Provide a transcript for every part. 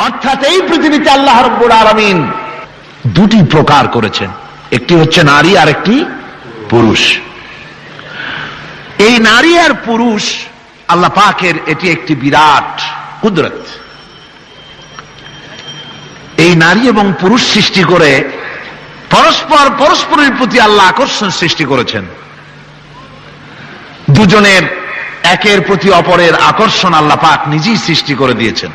অর্থাৎ এই পৃথিবীতে আল্লাহ রাব্বুল আলামিন দুটি প্রকার করেছেন, একটি হচ্ছে নারী আর একটি পুরুষ। এই নারী আর পুরুষ আল্লাহ পাকের এটি একটি বিরাট কুদরত। এই নারী এবং পুরুষ সৃষ্টি করে পরস্পরের প্রতি আল্লাহ আকর্ষণ সৃষ্টি করেছেন। দুজনের একের প্রতি অপরের আকর্ষণ আল্লাহ পাক নিজেই সৃষ্টি করে দিয়েছেন।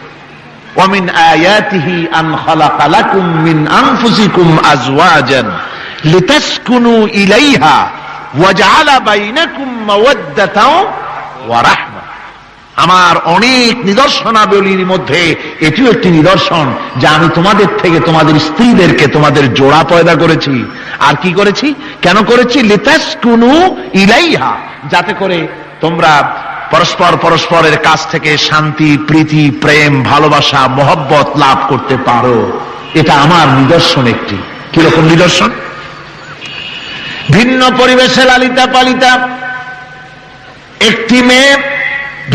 ওয়ামিন আয়াতিহি আন খালাকা লাকুম মিন আনফুসিকুম আজওয়াজান লিতাসকুনু ইলাইহা ওয়া জাআলা বাইনাকুম মাওয়াদ্দাতাও ওয়া রাহমা। আমার অনেক নিদর্শনাবলীর মধ্যে এটিও একটি নিদর্শন যে আমি তোমাদের থেকে তোমাদের স্ত্রীদেরকে তোমাদের জোড়া পয়দা করেছি। আর কি করেছি, কেন করেছি? লিতাসকুনু ইলাইহা, যাতে করে তোমরা পরস্পরের কাছ থেকে শান্তি, প্রীতি, প্রেম, ভালোবাসা, মহব্বত লাভ করতে পারো। এটা আমার নিদর্শন একটি। কিরকম নিদর্শন? ভিন্ন পরিবেশে লালিতা পালিতা একটি মেয়ে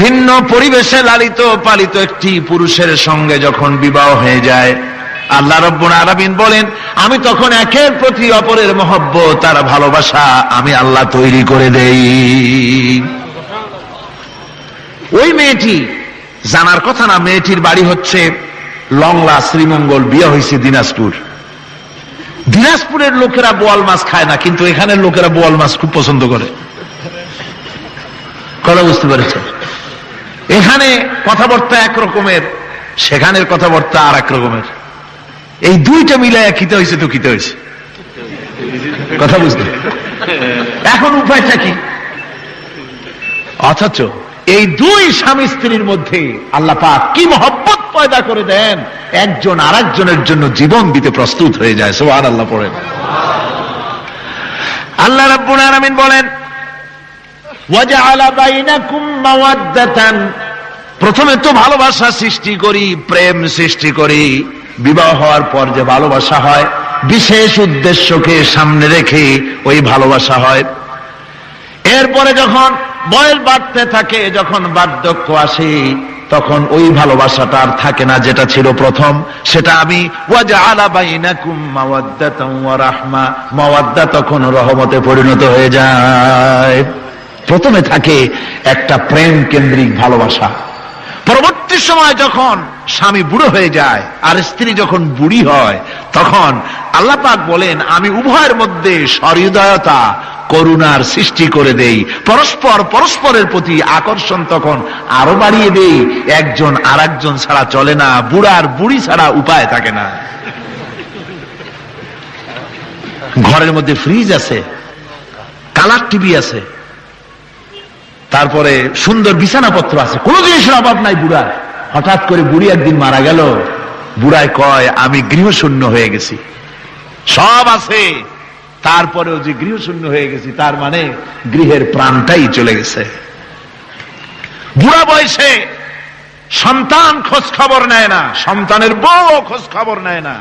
ভিন্ন পরিবেশে লালিত পালিত একটি পুরুষের সঙ্গে যখন বিবাহ হয়ে যায়, আল্লাহ রাব্বুল আলামিন বলেন আমি তখন একের প্রতি অপরের মহব্বত আর ভালোবাসা আমি আল্লাহ তৈরি করে দেই। ওই মেয়েটি জানার কথা না, মেয়েটির বাড়ি হচ্ছে লংলা, শ্রীমঙ্গল, বিয়ে হয়েছে দিনাজপুর। দিনাজপুরের লোকেরা বোয়াল মাছ খায় না, কিন্তু এখানের লোকেরা বোয়াল মাছ খুব পছন্দ করে। কথা বুঝতে পেরেছেন? এখানে কথাবার্তা একরকমের, সেখানের কথাবার্তা আর এক রকমের। এই দুইটা মিলাইয়া খিতে হয়েছে তো খিতে হয়েছে। কথা বুঝতে এখন উপায়টা কি? অথচ এই দুই স্বামী স্ত্রীর মধ্যে আল্লাহ পাক কি মহব্বত পয়দা করে দেন, একজন আরেকজনের জন্য জীবন দিতে প্রস্তুত হয়ে যায়। সুবহানাল্লাহ পড়েন। আল্লাহ রাব্বুল আলামিন বলেন ওয়াজআলা বাইনাকুম মাওয়াদ্দাতান, প্রথমে তো ভালোবাসা সৃষ্টি করি, প্রেম সৃষ্টি করি। বিবাহ হওয়ার পর যে ভালোবাসা হয়, বিশেষ উদ্দেশ্যকে সামনে রেখে ওই ভালোবাসা হয়। এরপরে যখন বয়স বাড়তে থাকে, যখন বার্ধক্য আসে, তখন ওই ভালোবাসাটা আর থাকে না যেটা ছিল প্রথম। সেটা আমি ওয়াজআলা বাইনাকুম মাওয়াদ্দাতান ওয়া রাহমা, মাওয়াদ্দা তখন রহমতে পরিণত হয়ে যায়। প্রথমে থাকে একটা প্রেম কেন্দ্রিক ভালোবাসা। পরবর্তী সময় যখন স্বামী বুড়ো হয়ে যায় আর স্ত্রী যখন বুড়ি হয়, তখন আল্লাহ পাক বলেন আমি উভয়ের মধ্যে সহৃদয়তা, করুণার সৃষ্টি করে দেই। পরস্পরের প্রতি আকর্ষণ তখন আরো বাড়িয়ে দেই। একজন আর একজন ছাড়া চলে না, বুড়ার বুড়ি ছাড়া উপায় থাকে না। ঘরের মধ্যে ফ্রিজ আছে, কালার টিভি আছে, তারপরে সুন্দর বিছানাপত্র আছে, কোনো জিনিসের অভাব নাই বুড়ার। হঠাৎ করে বুড়ি একদিন মারা গেল, বুড়ায় কয় আমি গৃহশূন্য হয়ে গেছি। সব আছে, তারপরেও যে গৃহশূন্য হয়ে গেছি, তার মানে গৃহের প্রাণটাই চলে গেছে। বুড়া বয়সে সন্তান খোঁজ খবর নেয় না, সন্তানের বউ খোঁজ খবর নেয় না।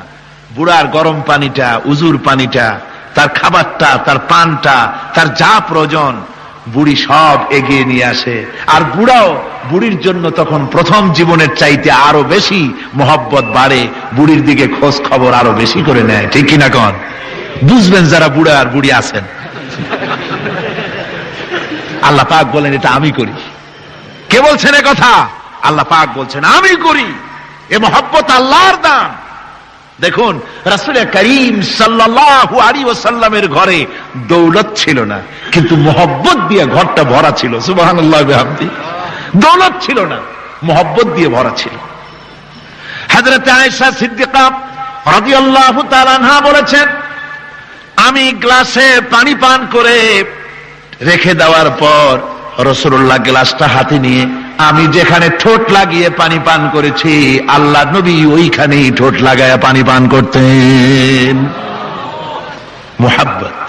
বুড়ার গরম পানিটা, উজুর পানিটা, তার খাবারটা, তার পানটা, তার যা প্রয়োজন বুড়ি সব এগিয়ে নিয়ে আসে। আর বুড়াও বুড়ির জন্য তখন প্রথম জীবনের চাইতে আরো বেশি মহব্বত বাড়ে, বুড়ির দিকে খোঁজ খবর আরো বেশি করে নেয়। ঠিক কিনা কন? বুঝবেন যারা বুড়া আর বুড়ি আছেন। আল্লাহ পাক বলেন এটা আমি করি। কে বলছেন এ কথা? আল্লাহ পাক বলছেন আমি করি। এ মহব্বত আল্লাহর দান। দেখুন রাসূল করিম সাল্লাল্লাহু আলাইহি ওয়াসাল্লামের ঘরে দৌলত ছিল না, কিন্তু মহব্বত দিয়ে ঘরটা ভরা ছিল। সুবহানাল্লাহ বিহামদি। দৌলত ছিল না, মহব্বত দিয়ে ভরা ছিল। হযরত আয়েশা সিদ্দিকা রাদিয়াল্লাহু তাআলা আনহা বলেছেন আমি গ্লাসে পানি পান করে রেখে দেওয়ার পর রাসূলুল্লাহ গ্লাসটা হাতে নিয়ে আমি যেখানে ঠোঁট লাগিয়ে পানি পান করেছি, আল্লাহ নবী ওইখানেই ঠোঁট লাগায়া পানি পান করতেন। মুহাব্বত।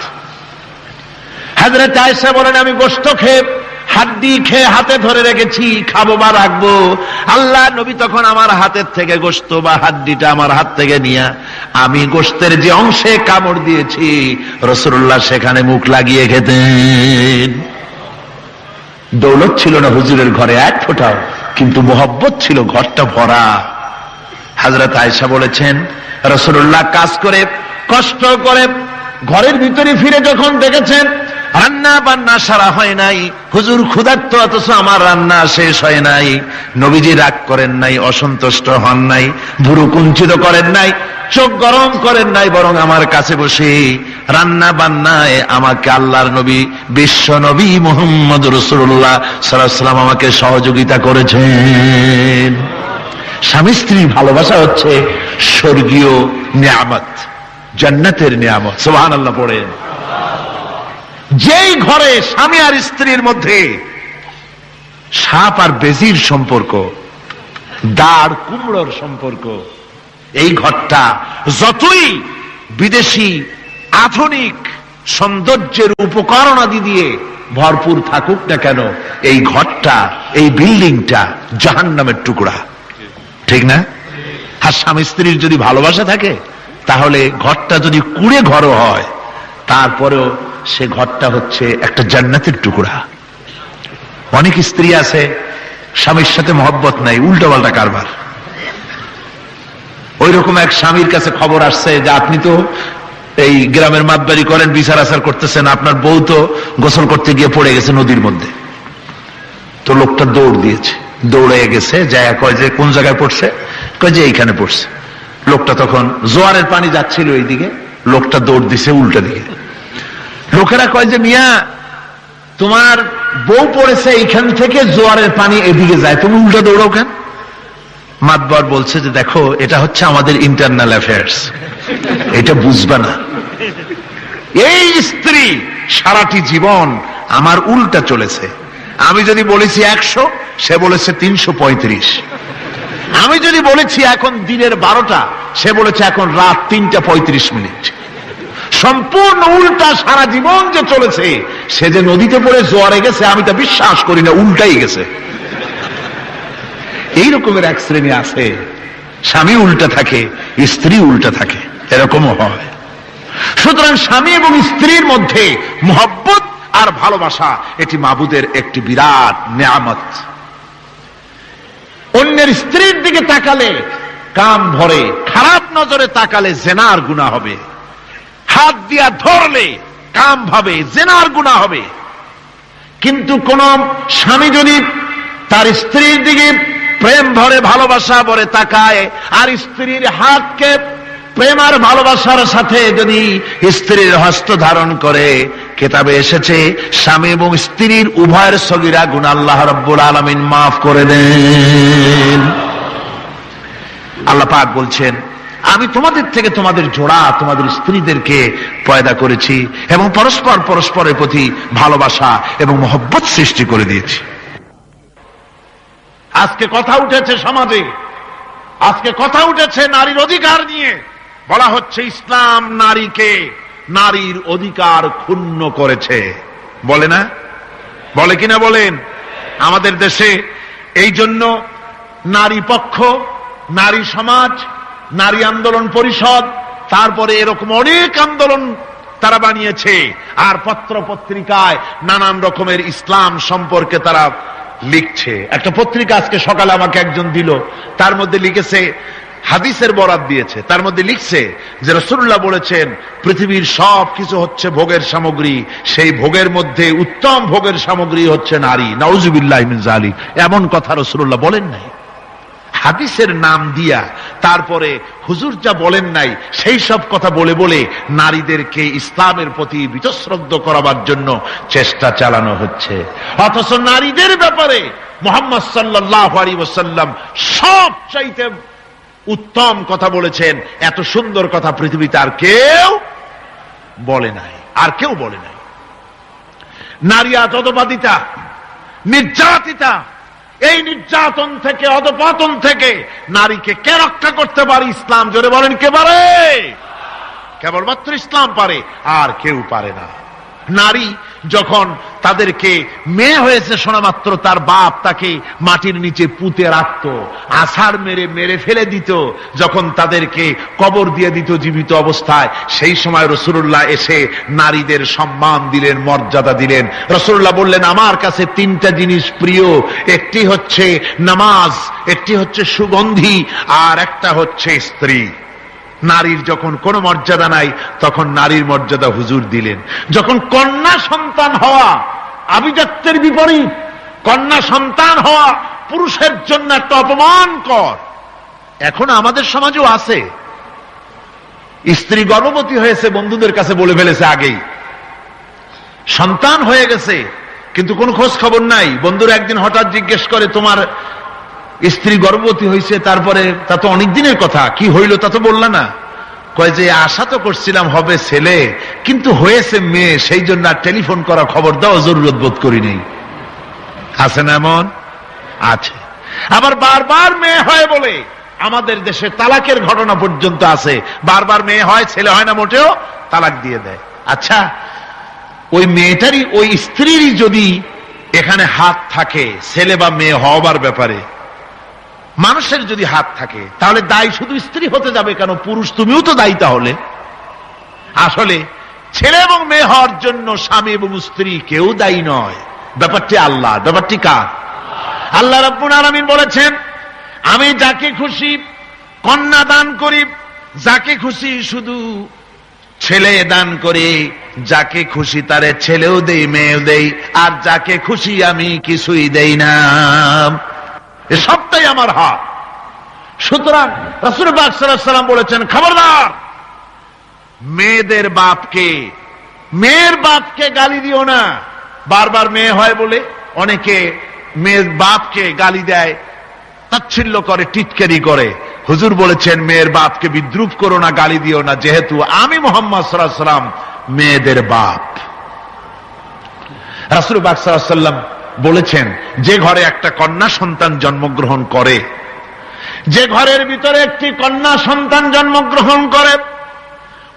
হযরত আয়েশা বলেন আমি গোশত খেয়ে, হাড্ডি খেয়ে হাতে ধরে রেখেছি, খাবো বা রাখবো। আল্লাহ নবী তখন আমার হাতের থেকে গোশত বা হাড্ডিটা আমার হাত থেকে নিয়ে আমি গোশতের যে অংশে কামড় দিয়েছি, রাসূলুল্লাহ সেখানে মুখ লাগিয়ে খেতেন। দৌলত ছিল না হুজুরের ঘরে এক ফোঁটাও, কিন্তু মোহব্বত ছিল ঘরটা ভরা। হযরত আয়েশা বলেছেন, রাসূলুল্লাহ কাজ করে কষ্ট করে ঘরের ভিতরে ফিরে যখন দেখেছেন রান্না বান্না সারা হয় নাই, হুজুর ক্ষুধার্ত অথচ আমার রান্না শেষ হয় নাই, নবীজি রাগ করেন নাই, অসন্তুষ্ট হন নাই, ভুরু কুঞ্চিত করেন নাই, চোখ গরম করেন নাই, বরং আমার কাছে বসে রান্না বান্নায় আমাকে আল্লাহর নবী, বিশ্ব নবী মুহাম্মদ রাসূলুল্লাহ সাল্লাল্লাহু আলাইহি ওয়াসাল্লাম আমাকে সহযোগিতা করেছেন। স্বামী স্ত্রী ভালোবাসা হচ্ছে স্বর্গীয় নিয়ামত, জান্নাতের নিয়ামত। সুবহানাল্লাহ পড়েন। যেই ঘরে স্বামী আর স্ত্রীর মধ্যে সাপ আর বেজির সম্পর্ক, দাঁড় কুমড়োর সম্পর্ক, এই ঘরটা যতই বিদেশি আধুনিক সৌন্দর্যের উপকরণাদি দিয়ে ভরপুর থাকুক না কেন, এই ঘরটা, এই বিল্ডিংটা জাহান্নামের টুকরা, ঠিক না? আর স্বামী স্ত্রীর যদি ভালোবাসা থাকে তাহলে ঘরটা যদি কুড়ে ঘরও হয় তারপরেও সে ঘরটা হচ্ছে একটা জান্নাতের টুকরা। অনেক স্ত্রী আছে স্বামীর সাথে মহব্বত নাই, উল্টোপাল্টা কারবার। ওই রকম এক স্বামীর কাছে খবর আসছে যে আপনি তো এই গ্রামের মাতবাড়ি করেন, বিচার আচার করতেছেন, আপনার বউ তো গোসল করতে গিয়ে পড়ে গেছে নদীর মধ্যে। তো লোকটা দৌড় দিয়েছে, দৌড়ে গেছে, যায় কয় যে কোন জায়গায় পড়ছে, কয় যে এইখানে পড়ছে। লোকটা তখন জোয়ারের পানি যাচ্ছিল এইদিকে, লোকটা দৌড় দিছে উল্টা দিকে। লোকেরা কয় যে মিয়া তোমার বউ পড়েছে এইখান থেকে জোয়ারের পানি এদিকে যায়, তুমি উল্টা দৌড়াও কেন? মাতবার বলছে যে দেখো এটা হচ্ছে আমাদের ইন্টারনাল অ্যাফেয়ার্স, এটা বুঝবা না। এই স্ত্রী সারাটি জীবন আমার উল্টা চলেছে। আমি যদি বলেছি 100, সে বলেছে 335। আমি যদি বলেছি এখন দিনের 12টা, সে বলেছে এখন রাত 3টা 35। সম্পূর্ণ উল্টা সারা জীবন যে চলেছে। সে যে নদীতে পড়ে জোয়ারে গেছে আমি তা বিশ্বাস করি না, উল্টাই গেছে। এই রকমের এক শ্রেণী আছে, স্বামী উল্টা থাকে, স্ত্রী উল্টা থাকে, এরকমও হয়। সুতরাং স্বামী এবং স্ত্রীর মধ্যে মহব্বত আর ভালোবাসা এটি মাবুদের একটি বিরাট নিয়ামত। অন্যের স্ত্রীর দিকে তাকালে কাম ভরে, খারাপ নজরে তাকালে জেনার গুনাহ হবে, হাত দিয়া ধরলে কাম ভাবে জেনার গুনাহ হবে। কিন্তু কোন স্বামী যদি তার স্ত্রীর দিকে প্রেম ভরে ভালোবাসা ভরে তাকায় আর স্ত্রীর হাতকে প্রেম আর ভালোবাসার সাথে যদি স্ত্রীর হস্ত ধারণ করে, কিতাবে এসেছে স্বামী এবং স্ত্রীর উভয়ের সগীরা গুনাহ আল্লাহ রাব্বুল আলামিন মাফ করে দেন। আল্লাহ পাক বলছেন আমি তোমাদের থেকে তোমাদের জোড়া, তোমাদের স্ত্রীদেরকে পয়দা করেছি এবং পরস্পর পরস্পরের প্রতি ভালোবাসা এবং মহব্বত সৃষ্টি করে দিয়েছি। আজকে কথা উঠেছে সমাজে, আজকে কথা উঠেছে নারীর অধিকার নিয়ে। বলা হচ্ছে ইসলাম নারীকে, নারীর অধিকার ক্ষুণ্ণ করেছে, বলে না? বলে কিনা বলেন? আমাদের দেশে এই জন্য নারী পক্ষ, নারী সমাজ, নারী আন্দোলন পরিষদ, তারপরে এরকম অনেক আন্দোলন তারা বানিয়েছে। আর পত্র পত্রিকায় নানান রকমের ইসলাম সম্পর্কে তারা লিখছে। একটা পত্রিকা আজকে সকালে আমাকে একজন দিল, তার মধ্যে লিখেছে, হাদিসের বরাত দিয়েছে, তার মধ্যে লিখছে যে রাসূলুল্লাহ বলেছেন পৃথিবীর সব কিছু হচ্ছে ভোগের সামগ্রী, সেই ভোগের মধ্যে উত্তম ভোগের সামগ্রী হচ্ছে নারী। নাউযুবিল্লাহি মিন যালিক, এমন কথা রাসূলুল্লাহ বলেন নাই। হাদিসের নাম দিয়া তারপরে হুজুর যা বলেন নাই সেই সব কথা বলে বলে নারীদেরকে ইসলামের প্রতি বীতশ্রদ্ধ করাবার জন্য চেষ্টা চালানো হচ্ছে। অথচ নারীদের ব্যাপারে মুহাম্মদ সাল্লাল্লাহু আলাইহি ওয়াসাল্লাম সবচাইতে উত্তম কথা বলেছেন। এত সুন্দর কথা পৃথিবীতে আর কেউ বলে নাই, আর কেউ বলে নাই। নারী আজ অধঃপাতিতা, নির্যাতিতা। এই নির্যাতন থেকে, অধঃপতন থেকে নারীকে কে রক্ষা করতে পারে? ইসলাম। জোরে বলেন, কে পারে? কেবলমাত্র ইসলাম পারে, আর কেউ পারে না। নারী যখন তাদেরকে মেয়ে হয়েছে শোনা মাত্র তার বাপ তাকে মাটির নিচে পুঁতে রাখত, আছাড় মেরে মেরে ফেলে দিত, যখন তাদেরকে কবর দিয়ে দিত জীবিত অবস্থায়, সেই সময় রাসূলুল্লাহ এসে নারীদের সম্মান দিলেন, মর্যাদা দিলেন। রাসূলুল্লাহ বললেন, আমার কাছে তিনটা জিনিস প্রিয়, একটি হচ্ছে নামাজ, একটি হচ্ছে সুগন্ধি, আর একটা হচ্ছে স্ত্রী। নারীর যখন কোনো মর্যাদা নাই তখন নারীর মর্যাদা হুজুর দিলেন। যখন কন্যা সন্তান হওয়া আভিজাত্যের বিপরীত, কন্যা সন্তান হওয়া পুরুষের জন্য একটা অপমানকর। এখন আমাদের সমাজেও আছে, স্ত্রী গর্ভবতী হয়েছে, বন্ধুদের কাছে বলে ফেলেছে আগেই, সন্তান হয়ে গেছে কিন্তু কোনো খোঁজ খবর নাই। বন্ধুরা একদিন হঠাৎ জিজ্ঞেস করে, তোমার স্ত্রী গর্ভবতী হয়েছে, তারপরে তা তো অনেক দিনের কথা, কি হইল তা তো বললা না? কয় যে আশা তো করছিলাম হবে ছেলে, কিন্তু হয়েছে মেয়ে, সেই জন্য আর টেলিফোন করা খবর দেওয়া জরুরত বোধ করি নেই। আছে না এমন? আছে। আবার বারবার মেয়ে হয় বলে আমাদের দেশে তালাকের ঘটনা পর্যন্ত আছে, বারবার মেয়ে হয়, ছেলে হয় না মোটেও, তালাক দিয়ে দেয়। আচ্ছা, ওই মেয়েটারই, ওই স্ত্রীরই যদি এখানে হাত থাকে ছেলে বা মেয়ে হওয়ার ব্যাপারে, মানুষের যদি হাত থাকে, তাহলে দায়ী শুধু স্ত্রী হতে যাবে কেন? পুরুষ তুমিও তো দায়ী তাহলে। আসলে ছেলে এবং মেয়ে হওয়ার জন্য স্বামী এবং স্ত্রী কেউ দায়ী নয়, ব্যাপারটি আল্লাহ। ব্যাপারটি কার? আল্লাহ রাব্বুল আলামিন বলেছেন, আমি যাকে খুশি কন্যা দান করি, যাকে খুশি শুধু ছেলে দান করি, যাকে খুশি তারে ছেলেও দেই মেয়েও দেই, আর যাকে খুশি আমি কিছুই দেই না, এ সবটাই আমার হাত। সুতরাং রাসূল পাক সাল্লাল্লাহু আলাইহি ওয়াসাল্লাম বলেছেন, খবরদার মেয়েদের বাপকে, মেয়ের বাপকে গালি দিও না। বারবার মেয়ে হয় বলে অনেকে মেয়ের বাপকে গালি দেয়, তাচ্ছিল্য করে, টিটকারি করে। হুজুর বলেছেন, মেয়ের বাপকে বিদ্রুপ করো না, গালি দিও না, যেহেতু আমি মুহাম্মদ সাল্লাল্লাহু আলাইহি ওয়াসাল্লাম মেয়েদের বাপ। রাসূল পাক সাল্লাল্লাহু আলাইহি ওয়াসাল্লাম বলেছেন, যে ঘরে একটা কন্যা সন্তান জন্মগ্রহণ করে, যে ঘরের ভিতরে একটি কন্যা সন্তান জন্মগ্রহণ করে,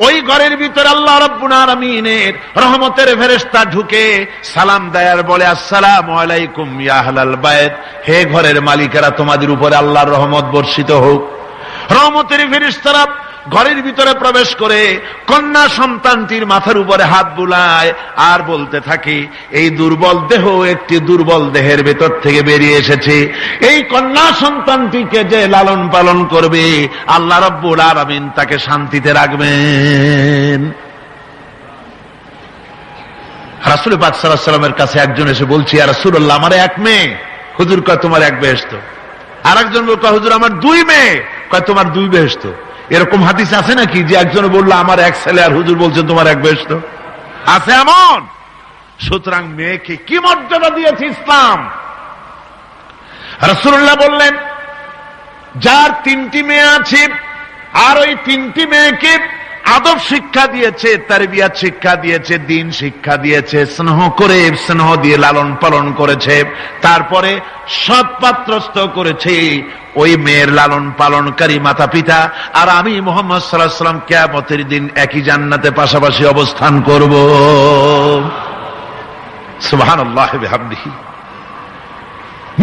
ওই ঘরের ভিতরে আল্লাহ রাব্বুল আলামিনের রহমতের ফেরেশতা ঢুকে সালাম দেয় আর বলে, আসসালামু আলাইকুম ইয়া আহলাল বাইত, হে ঘরের মালিকেরা, তোমাদের উপরে আল্লাহর রহমত বর্ষিত হোক। রহমতের ফেরেশতারা ঘরের ভিতরে প্রবেশ করে কন্যা সন্তানটির মাথার উপরে হাত বুলায় আর বলতে থাকে, এই দুর্বল দেহ একটি দুর্বল দেহের ভেতর থেকে বেরিয়ে এসেছে, এই কন্যা সন্তানটিকে যে লালন পালন করবে আল্লাহ রাব্বুল আলামিন তাকে শান্তিতে রাখবেন। রাসূল পাক সাল্লাল্লাহু আলাইহি ওয়াসাল্লামের কাছে একজন এসে বলছে, ইয়া রাসূলুল্লাহ, আমার এক মেয়ে। হুজুর কয়, তোমার এক বেহেশত। আর একজন কয়, হুজুর আমার দুই মেয়ে। কয়, তোমার দুই বেহেশত। এরকম হাদিস আছে নাকি যে একজন বললো আমার এক ছেলে, আর হুজুর বলছেন তোমার এক বেহেশত? আছে এমন? সুতরাং মেয়েকে কি মর্যাদা দিয়েছে ইসলাম। রাসূলুল্লাহ বললেন, যার তিনটি মেয়ে আছে আর ওই তিনটি মেয়েকে আদব শিক্ষা দিয়েছে, তারবিয়াত শিক্ষা দিয়েছে, দ্বীন শিক্ষা দিয়েছে, স্নেহ করে, স্নেহ দিয়ে লালন পালন করেছে, তারপরে সৎপাত্রস্থ করেছে, ওই মেয়ের লালন পালনকারী মাতা পিতা আর আমি মুহাম্মদ সাল্লাল্লাহু আলাইহি ওয়াসাল্লাম কিয়ামতের দিন একই জান্নাতে পাশাপাশি অবস্থান করব। সুবহানাল্লাহ বিহামদিহি।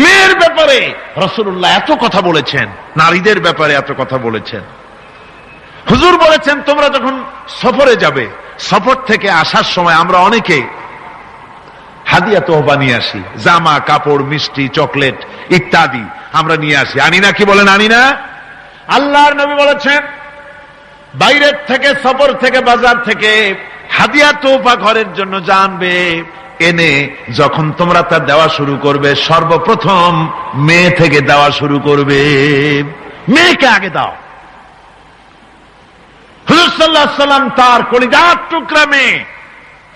মেয়ের ব্যাপারে রাসূলুল্লাহ এত কথা বলেছেন, নারীদের ব্যাপারে এত কথা বলেছেন। হুজুর বলেছেন, তোমরা যখন সফরে যাবে, সফর থেকে আসার সময় আমরা অনেকে হাদিয়া তোহবা নিয়ে আসি, জামা কাপড়, মিষ্টি, চকলেট ইত্যাদি আমরা নিয়ে আসি, আনি না? কি বলেন, আনি না? আল্লাহর নবী বলেছেন, বাইরের থেকে, সফর থেকে, বাজার থেকে হাদিয়া তোহফা ঘরের জন্য জানবে, এনে যখন তোমরা তা দেওয়া শুরু করবে, সর্বপ্রথম মেয়ে থেকে দেওয়া শুরু করবে, মেয়েকে আগে দাও। হুজুর সাল্লাল্লাহু আলাইহি ওয়াসাল্লাম তার কলিজার টুকরা মেয়ে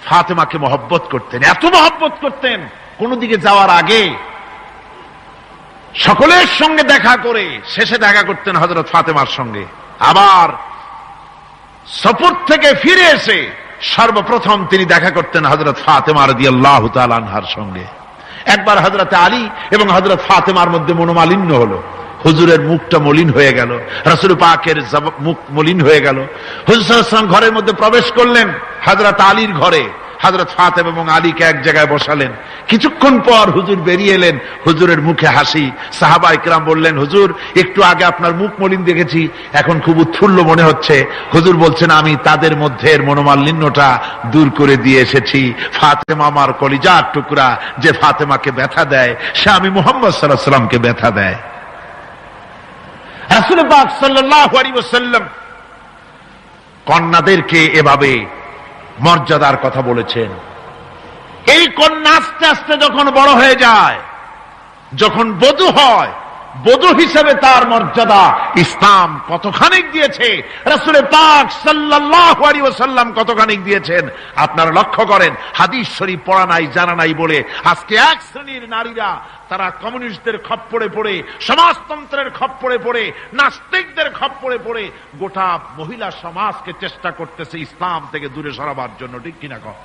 ফাতেমাকে মহব্বত করতেন, এত মহব্বত করতেন, কোন দিকে যাওয়ার আগে সকলের সঙ্গে দেখা করে শেষে দেখা করতেন হযরত ফাতেমার সঙ্গে। আবার সফর থেকে ফিরে এসে সর্বপ্রথম তিনি দেখা করতেন হযরত ফাতেমা রাদিয়াল্লাহু তাআলা আনহার সঙ্গে। একবার হযরত আলী এবং হযরত ফাতেমার মধ্যে মনোমালিন্য হলো, হুজুরের মুখটা মলিন হয়ে গেল, রাসূল পাকের মুখ মলিন হয়ে গেল। হুজুর সাল্লাল্লাহু আলাইহি ওয়াসাল্লাম ঘরের মধ্যে প্রবেশ করলেন, হযরত আলীর ঘরে, হযরত ফাতেমা এবং আলীকে এক জায়গায় বসালেন। কিছুক্ষণ পর হুজুর বেরিয়ে এলেন, হুজুরের মুখে হাসি। সাহাবা ইকরাম বললেন, হুজুর একটু আগে আপনার মুখ মলিন দেখেছি, এখন খুব উৎফুল্ল মনে হচ্ছে। হুজুর বলছেন, আমি তাদের মধ্যে মনোমালিন্যটা দূর করে দিয়ে এসেছি। ফাতেমা আমার কলিজার টুকরা, যে ফাতেমাকে ব্যথা দেয় সে আমি মুহাম্মদ সাল্লাল্লাহু আলাইহি ওয়াসাল্লামকে ব্যথা দেয়। রাসূল পাক সাল্লাল্লাহু আলাইহি ওয়াসাল্লাম কন্যাদেরকে এভাবে মর্যাদার কথা বলেছেন। এই কন্যা আস্তে আস্তে যখন বড় হয়ে যায়, যখন বধূ হয়, বধূ হিসেবে তার মর্যাদা ইসলাম কতখানি দিয়েছে, রাসূল পাক সাল্লাল্লাহু আলাইহি ওয়াসাল্লাম কতখানি দিয়েছেন আপনারা লক্ষ্য করেন। হাদিস শরীফ পড়া নাই, জানা নাই বলে আজকে এক শ্রেণীর নারীরা তারা কমিউনিস্টদের খপ্পরে পড়ে, সমাজতন্ত্রের খপ্পরে পড়ে, নাস্তিকদের খপ্পরে পড়ে গোটা মহিলা সমাজকে চেষ্টা করতেছে ইসলাম থেকে দূরে সরাবার জন্য, ঠিক কিনা কও?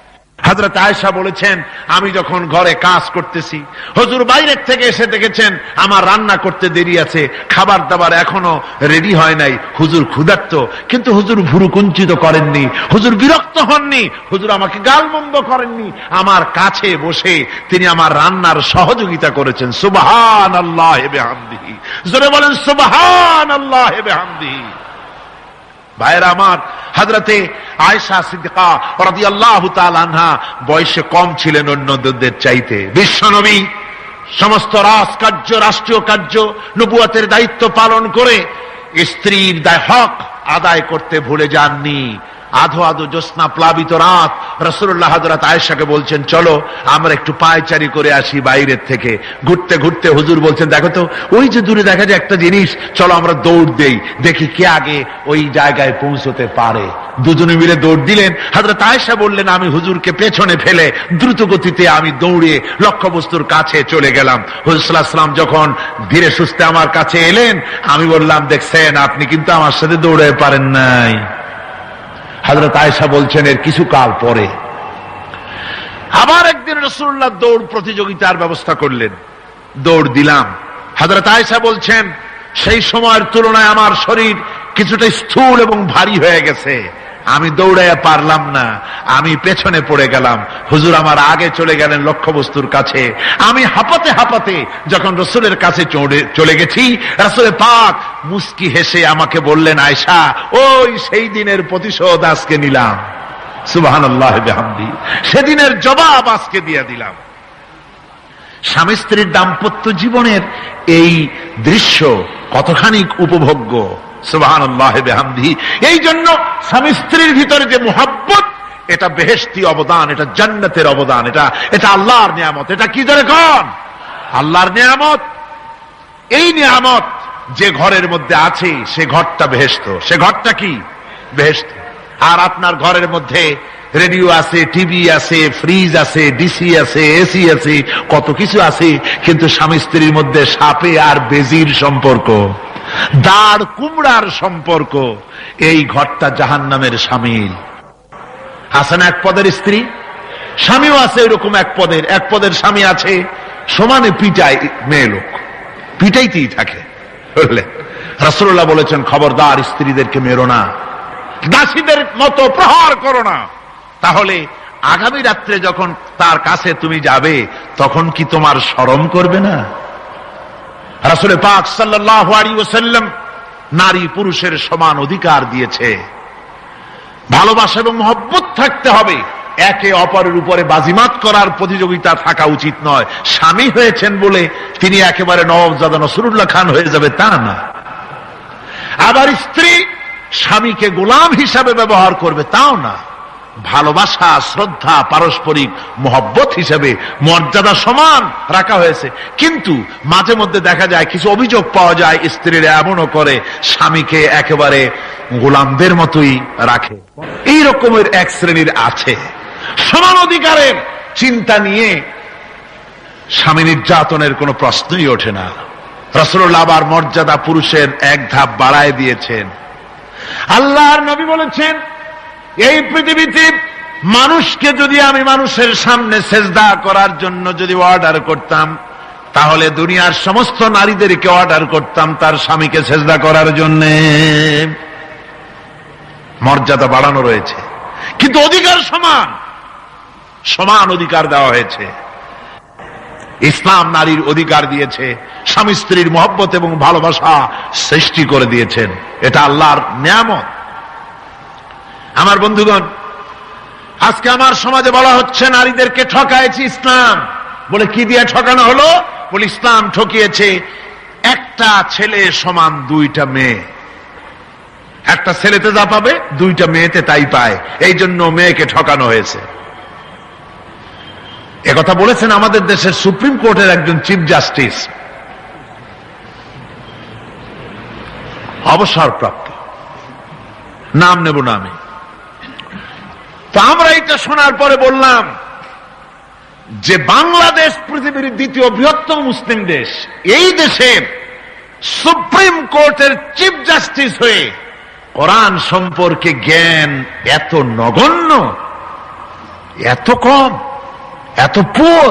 হযরত আয়েশা বলেছেন, আমি যখন ঘরে কাজ করতেছি, হুজুর বাইরের থেকে এসে দেখেছেন আমার রান্না করতে দেরি আছে, খাবার দাবার এখনো রেডি হয় নাই, হুজুর ক্ষুধার্ত, কিন্তু হুজুর ভুরু কুঞ্চিত করেননি, হুজুর বিরক্ত হননি, হুজুর আমাকে গালমন্দ করেননি, আমার কাছে বসে তিনি আমার রান্নার সহযোগিতা করেছেন। সুবহানাল্লাহি ওয়া বিহামদিহি, জোরে বলেন সুবহানাল্লাহি ওয়া বিহামদিহি। ভাইরা আমার, হযরতে আয়েশা সিদ্দিকা রাদিয়াল্লাহু তাআলা আনহা বয়সে কম ছিলেন অন্যদের চাইতে। বিশ্বনবী সমস্ত রাজকার্য, রাষ্ট্রীয় কার্য, নবুয়তের দায়িত্ব পালন করে স্ত্রীর হক আদায় করতে ভুলে যাননি। আধো আধো জ্যোৎস্না প্লাবিত রাত রাসূলুল্লাহ হযরত আয়েশাকে বলছেন, চলো আমরা একটু পায়চারি করে আসি বাইরের থেকে। ঘুরতে ঘুরতে হুজুর বলছেন, দেখো তো ওই যে দূরে দেখা যায় একটা জিনিস, চলো আমরা দৌড় দেই, দেখি কে আগে ওই জায়গায় পৌঁছতে পারে। দুজনে মিলে দৌড় দিলেন। হযরত আয়েশা বললেন, আমি হুজুরকে পেছনে ফেলে দ্রুত গতিতে আমি দৌড়ে লক্ষ্যবস্তুর কাছে চলে গেলাম। হুজুর সাল্লাল্লাহু আলাইহি ওয়াসাল্লাম যখন ধীরে সুস্থে আমার কাছে এলেন, আমি বললাম, দেখছেন আপনি কিন্তু আমার সাথে দৌড়ে পারেন নাই। হযরত আয়েশা বলছেন, এর কিছু কাল পরে আবার একদিন রাসূলুল্লাহ দৌড় প্রতিযোগিতার ব্যবস্থা করলেন, দৌড় দিলাম। হযরত আয়েশা বলছেন, সেই সময়ের তুলনায় আমার শরীর কিছুটা স্থূল এবং ভারী হয়ে গেছে, আমি দৌড়াইয়া পারলাম না, আমি পেছনে পড়ে গেলাম। হুজুর আমার আগে চলে গেলেন লক্ষ্যবস্তুর কাছে। আমি হাঁপাতে হাঁপাতে যখন রাসূলের কাছে চলে গেছি, রাসূল পাক মুস্কি হেসে আমাকে বললেন, আয়েশা, ওই সেই দিনের প্রতিশোধ আজকে নিলাম। সুবহানাল্লাহি ওয়া বিহামদিহি, সেদিনের জবাব আজকে দিয়ে দিলাম। স্বামী স্ত্রীর দাম্পত্য জীবনের এই দৃশ্য কতখানি উপভোগ্য, সুবহানাল্লাহি ওয়া বিহামদিহি। এই জন্য স্বামী স্ত্রীর ভিতরে যে মুহাব্বত, এটা বেহেশতি অবদান, এটা জান্নাতের অবদান, এটা আল্লাহর নিয়ামত। এটা কি ধরে কোন আল্লাহর নিয়ামত। এই নিয়ামত যে ঘরের মধ্যে আছে সে ঘরটা বেহেশত, সে ঘরটা কি বেহেশত। আর আপনার ঘরের মধ্যে রেডিও আছে, টিভি আছে, ফ্রিজ আছে, ডিসি আছে, এসি আছে, কত কিছু আছে, কিন্তু স্বামী স্ত্রীর মধ্যে সাপে আর বেজির সম্পর্ক, দাঁড় কুমড়ার সম্পর্ক, এই ঘরটা জাহান্নামের শামিল। আছে না এক পদের স্ত্রী, স্বামীও আছে এরকম এক পদের স্বামী আছে, সমানে পিটায় মেয়ে লোক, পিটাইতেই থাকে। বুঝলেন, রাসূলুল্লাহ বলেছেন, খবরদার স্ত্রীদেরকে মেরো না, দাসীদের মতো প্রহার করো না, তাহলে আগামী রাত্রে যখন তার কাছে তুমি যাবে তখন কি তোমার শরম করবে না? রাসূল পাক সাল্লাল্লাহু আলাইহি ওয়াসাল্লাম নারী পুরুষের সমান অধিকার দিয়েছে। ভালোবাসা এবং মহব্বত থাকতে হবে, একে অপরের উপরে বাজিমাত করার প্রতিযোগিতা থাকা উচিত নয়। স্বামী হয়েছেন বলে তিনি একেবারে নওয়াবজাদা নসরুল্লাহ খান হয়ে যাবে তা না। আবার স্ত্রী স্বামীকে গোলাম হিসাবে ব্যবহার করবে তাও না। ভালোবাসা, শ্রদ্ধা, পারস্পরিক মহব্বত হিসেবে মর্যাদা সমান রাখা হয়েছে। কিন্তু মাঝে মধ্যে দেখা যায়, কিছু অভিযোগ পাওয়া যায়, স্ত্রীরা এমনও করে স্বামীকে একেবারে গোলামদের মতোই রাখে। এই রকমের এক শ্রেণীর আছে। সমান অধিকারের চিন্তা নিয়ে স্বামী নির্যাতনের কোনো প্রশ্নই ওঠে না। রাসূলুল্লাহ আবার মর্যাদা পুরুষের এক ধাপ বাড়ায় দিয়েছেন। আল্লাহর নবী বলেছেন, এই পৃথিবীতে মানুষকে যদি আমি মানুষের সামনে সেজদা করার জন্য যদি অর্ডার করতাম, তাহলে দুনিয়ার সমস্ত নারীদেরকে অর্ডার করতাম তার স্বামীকে সেজদা করার জন্য। মর্যাদা বাড়ানো রয়েছে, কিন্তু অধিকার সমান। সমান অধিকার দেওয়া হয়েছে। ইসলাম নারীর অধিকার দিয়েছে, স্বামী স্ত্রীর মহব্বত এবং ভালোবাসা সৃষ্টি করে দিয়েছেন। এটা আল্লাহর নিয়ামত। আমার বন্ধুগণ, আজকে আমার সমাজে বলা হচ্ছে নারীদেরকে ঠকাইছে ইসলাম। বলে কি দিয়ে ঠকানো হলো? বলে ইসলাম ঠকিয়েছে একটা ছেলে সমান দুইটা মেয়ে। একটা ছেলেতে যা পাবে দুইটা মেয়েতে তাই পায়, এই জন্য মেয়েকে ঠকানো হয়েছে। একথা বলেছেন আমাদের দেশের সুপ্রিম কোর্টের একজন চিফ জাস্টিস, অবসরপ্রাপ্ত, নাম নেব না আমি। তো আমরা এটা শোনার পরে বললাম যে বাংলাদেশ পৃথিবীর দ্বিতীয় বৃহত্তম মুসলিম দেশ, এই দেশের সুপ্রিম কোর্টের চিফ জাস্টিস হয়ে কোরআন সম্পর্কে জ্ঞান এত নগণ্য, এত কম, এত পুর,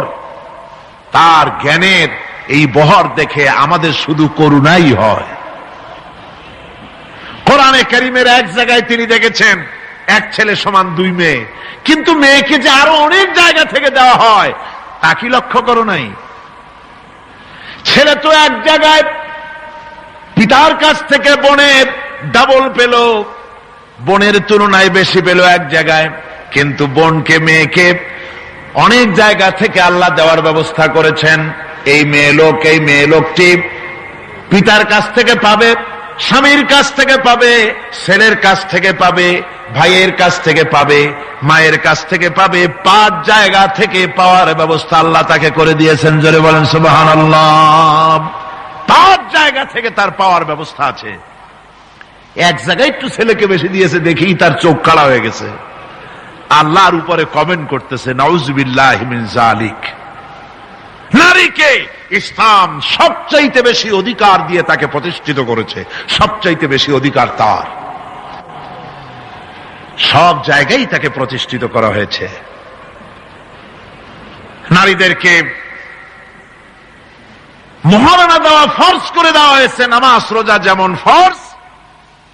তার জ্ঞানের এই বহর দেখে আমাদের শুধু করুণাই হয়। কোরআনে কারীমের এক জায়গায় তিনি দেখেছেন এক ছেলে সমান দুই মেয়ে, কিন্তু মেয়েকে যে আরো অনেক জায়গা থেকে দেওয়া হয় তা কি লক্ষ্য করো নাই? ছেলে তো এক জায়গায় পিতার কাছ থেকে বোনের ডাবল পেল, বোনের তুলনায় বেশি পেল এক জায়গায়, কিন্তু বোনকে মেয়েকে অনেক জায়গা থেকে আল্লাহ দেওয়ার ব্যবস্থা করেছেন। এই মেয়ে লোকটি পিতার কাছ থেকে পাবে, স্বামীর কাছ থেকে পাবে, ছেলের কাছ থেকে পাবে, ভাইয়ের কাছ থেকে পাবে, মায়ের কাছ থেকে পাবে, 5 জায়গা থেকে পাওয়ার ব্যবস্থা আল্লাহ তাকে করে দিয়েছেন। জোরে বলেন সুবহানাল্লাহ। 5 জায়গা থেকে তার পাওয়ার ব্যবস্থা আছে। এক জায়গায় একটু ছেলেকে বেশি দিয়েছে, দেখেই তার চোখ কাড়া হয়ে গেছে। আল্লাহর উপরে কমেন্ট করতেছে, নাউযুবিল্লাহি মিন যালিক। নারীকে ইসলাম সবচাইতে বেশি অধিকার দিয়ে তাকে প্রতিষ্ঠিত করেছে, সবচাইতে বেশি অধিকার তার। সব জায়গায় তাকে প্রতিষ্ঠিত করা হয়েছে। নারীদেরকে মহারণা দেওয়া ফরজ করে দেওয়া হয়েছে। নামাজ রোজা যেমন ফরজ,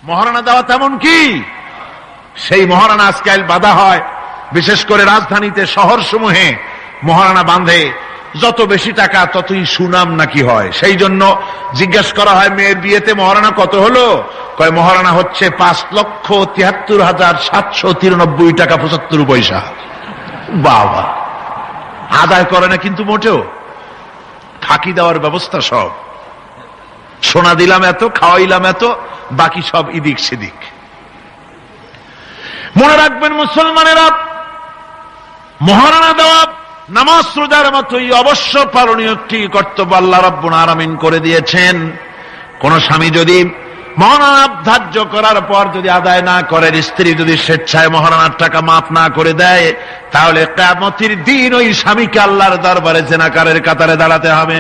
মহারণা দেওয়া তেমন কি? সেই মহারণা আজকাল বাঁধা হয়, বিশেষ করে রাজধানীতে, শহর সমূহে মহারণা বাঁধে। যত বেশি টাকা ততই সুনাম নাকি হয়। সেই জন্য জিজ্ঞেস করা হয়, মেয়ের বিয়েতে মহারণা কত হলো? কয় মহারণা হচ্ছে 5,73,793 টাকা 75 পয়সা। বাবা, আদায় করে না কিন্তু মোটেও, ফাঁকি দেওয়ার ব্যবস্থা সব। সোনা দিলাম এত, খাওয়াইলাম এত, বাকি সব ইদিক সেদিক। মনে রাখবেন মুসলমানেরা, মহারণা দেওয়া নামাজ রোজার মতোই অবশ্য পালনীয় একটি কর্তব্য আল্লাহ রাব্বুল আলামিন করে দিয়েছেন। কোন স্বামী যদি মহারণা ধার্য করার পর যদি আদায় না করেন, স্ত্রী যদি স্বেচ্ছায় মহারণার টাকা মাফ না করে দেয়, তাহলে কিয়ামতের দিন ওই স্বামীকে আল্লাহর দরবারে জেনাকারের কাতারে দাঁড়াতে হবে।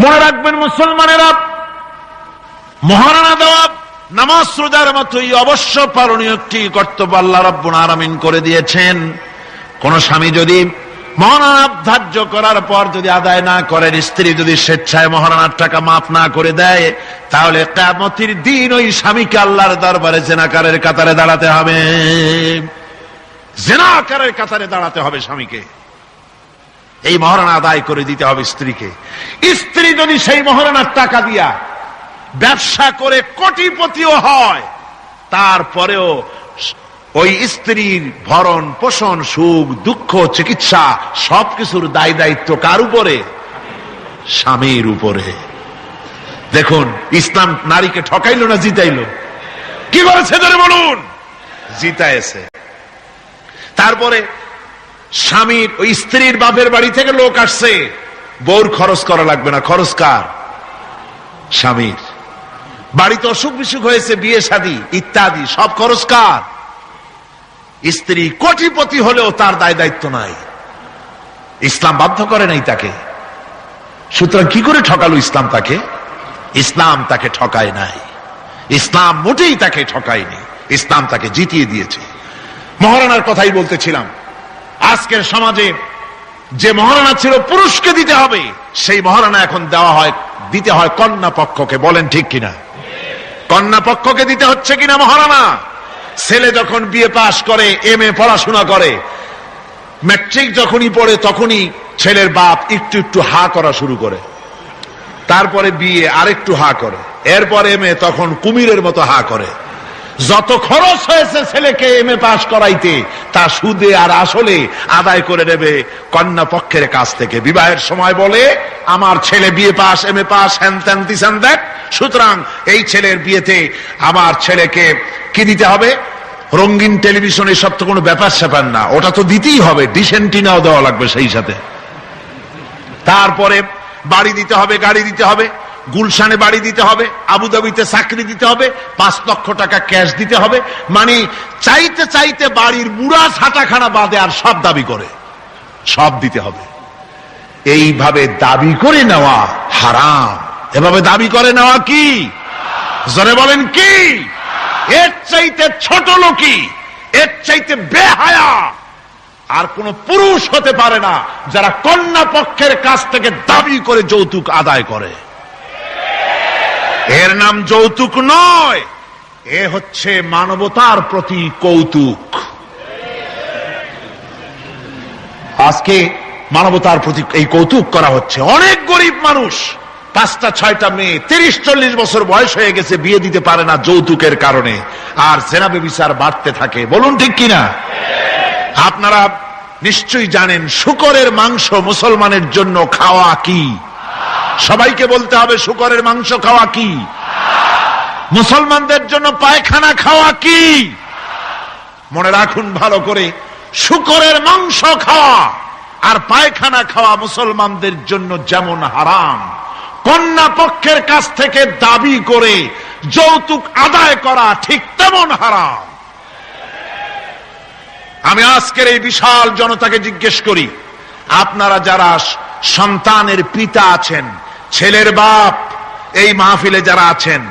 মনে রাখবেন মুসলমানেরা, মহারণা দেওয়া নামাজ রোজার মতোই অবশ্য পালনীয় একটি কর্তব্য আল্লাহ রাব্বুল আলামিন করে দিয়েছেন। কোন স্বামী যদি মহারণা ধার্য করার পর যদি আদায় না করেন, স্ত্রী যদি স্বেচ্ছায় মহারণার টাকা মাফ না করে দেয়, তাহলে কিয়ামতের দিন ওই স্বামীকে আল্লাহর দরবারে জেনাকারের কাতারে দাঁড়াতে হবে। জেনাকারের কাতারে দাঁড়াতে হবে স্বামীকে। এই মহারণা আদায় করে দিতে হবে স্ত্রীকে। স্ত্রী যদি সেই মহারণার টাকা দিয়া ব্যবসা করে কোটিপতিও হয়, তারপরেও ওই স্ত্রীর ভরণ পোষণ, সুখ দুঃখ, চিকিৎসা সবকিছুর দায় দায়িত্ব কার উপরে? স্বামীর উপরে। দেখুন, ইসলাম নারীকে ঠকাইলো না জিতাইলো? কি করেছে ধরে বলুন? জিতাইছে। তারপরে স্বামীর, ওই স্ত্রীর বাপের বাড়ি থেকে লোক আসছে, বউর খরচ করা লাগবে না, খরচ কার? স্বামীর। বাড়িতে অসুখ বিসুখ হয়েছে, বিয়ে শাদী ইত্যাদি, সব খরচ কার? স্ত্রী। কোটিপতি হলেও তার দায় দায়িত্ব নাই, ইসলাম বাধ্য করে নাই তাকে। সুতরাং কি করে ঠকালো ইসলাম তাকে? ইসলাম তাকে ঠকায় নাই, ইসলাম মোটেই তাকে ঠকায়নি, ইসলাম তাকে জিতিয়ে দিয়েছে। মহারণার কথাই বলতেছিলাম। আজকের সমাজে যে মহারণা ছিল পুরুষকে দিতে হবে, সেই মহারণা এখন দিতে হয় কন্যা পক্ষকে। বলেন ঠিক কিনা? কন্যা পক্ষকে দিতে হচ্ছে কিনা মহারণা? ছেলে যখন বিএ পাশ করে, এমএ পড়াশোনা করে, ম্যাট্রিক যখনই পড়ে তখনই ছেলের বাপ একটু একটু হা করা শুরু করে, তারপরে বিএ আরেকটু হা করে, এরপর এমএ, তখন কুমিরের মতো হা করে। যত খরচ হয়েছে ছেলেকে এমএ পাস করাইতে তা সুদে আর আসলে আদায় করে নেবে কন্যা পক্ষের কাছ থেকে। বিবাহের সময় বলে আমার ছেলে বিএ পাস, এমএ পাস, হ্যান ত্যান দিশান দেখ, সুতরাং এই ছেলের বিয়েতে আমার ছেলেকে কি দিতে হবে? রঙিন টেলিভিশন, এসব তো কোনো ব্যাপার স্যাপার না, ওটা তো দিতেই হবে, ডিশ অ্যান্টিনাও দেওয়া লাগবে সেই সাথে। তারপরে বাড়ি দিতে হবে, গাড়ি দিতে হবে, গুলশানে বাড়ি দিতে হবে, আবুধাবিতে চাকরি দিতে হবে, 5 লক্ষ টাকা ক্যাশ দিতে হবে। মানে চাইতে চাইতে বাড়ির বুড়া ছাটাখানা বাদে আর সব দাবি করে, সব দিতে হবে। এইভাবে দাবি করে নেওয়া হারাম। এভাবে দাবি করে নেওয়া কি? জোরে বলেন কি? এর চাইতে ছোট লোকই, এর চাইতে বেহায়া আর কোন পুরুষ হতে পারে না যারা কন্যা পক্ষের কাছ থেকে দাবি করে যৌতুক আদায় করে। এর নাম যৌতুক নয়, এ হচ্ছে মানবতার প্রতি কৌতুক। আজকে মানবতার প্রতি এই কৌতুক করা হচ্ছে। অনেক গরিব মানুষ, 5টা 6টা মেয়ে, 30-40 বছর বয়স হয়ে গেছে, বিয়ে দিতে পারে না যৌতুকের কারণে, আর জেনা ব্যভিচার বাড়তে থাকে। বলুন ঠিক কিনা? আপনারা নিশ্চয়ই জানেন শূকরের মাংস মুসলমানের জন্য খাওয়া কি? সবাইকে বলতে হবে শূকরের মাংস খাওয়া কি? মুসলমানদের জন্য পায়খানা খাওয়া কি? মনে রাখুন ভালো করে, শূকরের মাংস খাওয়া আর পায়খানা খাওয়া মুসলমানদের জন্য যেমন হারাম, কন্যা পক্ষের কাছ থেকে দাবি করে যৌতুক আদায় করা ঠিক তেমন হারাম। আমি আজকের এই বিশাল জনতাকে জিজ্ঞেস করি, আপনারা যারা সন্তানের পিতা আছেন, ছেলের বাপ, এই মাহফিলে যারা আছেন,